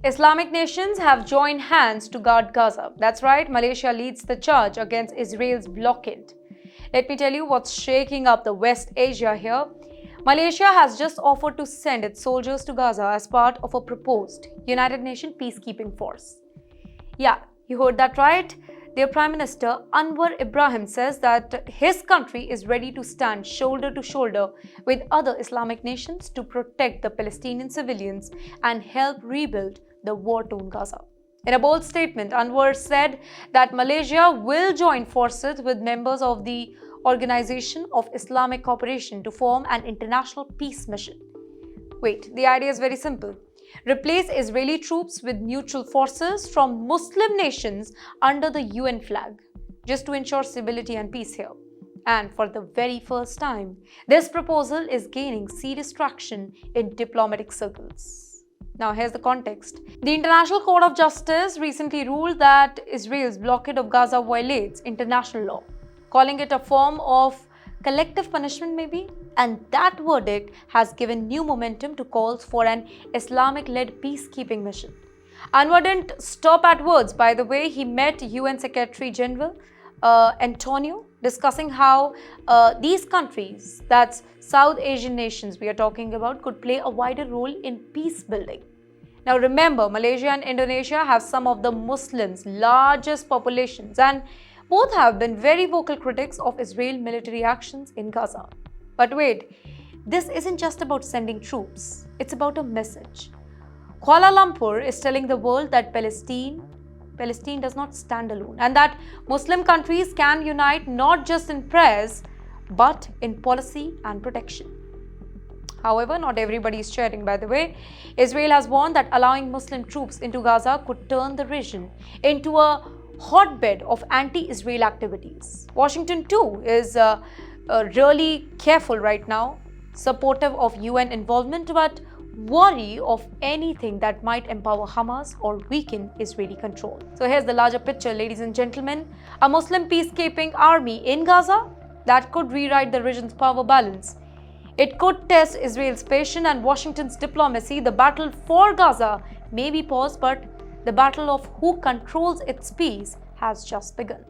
Islamic nations have joined hands to guard Gaza. That's right, Malaysia leads the charge against Israel's blockade. Let me tell you what's shaking up the West Asia here. Malaysia has just offered to send its soldiers to Gaza as part of a proposed United Nations peacekeeping force. Yeah, you heard that right. Their Prime Minister Anwar Ibrahim says that his country is ready to stand shoulder to shoulder with other Islamic nations to protect the Palestinian civilians and help rebuild the war-torn Gaza. In a bold statement, Anwar said that Malaysia will join forces with members of the Organization of Islamic Cooperation to form an international peace mission. Wait, the idea is very simple. Replace Israeli troops with neutral forces from Muslim nations under the UN flag, just to ensure stability and peace here. And for the very first time, this proposal is gaining serious traction in diplomatic circles. Now, here's the context. The International Court of Justice recently ruled that Israel's blockade of Gaza violates international law, calling it a form of collective punishment maybe. And that verdict has given new momentum to calls for an Islamic-led peacekeeping mission. Anwar didn't stop at words, by the way. He met UN Secretary General Antonio, discussing how these countries, that's South Asian nations we are talking about, could play a wider role in peace building. Now remember, Malaysia and Indonesia have some of the Muslims' largest populations, and both have been very vocal critics of Israel military actions in Gaza. But wait, this isn't just about sending troops, it's about a message. Kuala Lumpur is telling the world that Palestine does not stand alone, and that Muslim countries can unite not just in prayers, but in policy and protection. However, not everybody is cheering, by the way. Israel has warned that allowing Muslim troops into Gaza could turn the region into a hotbed of anti-Israel activities. Washington too is really careful right now, supportive of UN involvement, but wary of anything that might empower Hamas or weaken Israeli control. So here's the larger picture, ladies and gentlemen. A Muslim peacekeeping army in Gaza that could rewrite the region's power balance. It could test Israel's patience and Washington's diplomacy. The battle for Gaza may be paused, but the battle of who controls its peace has just begun.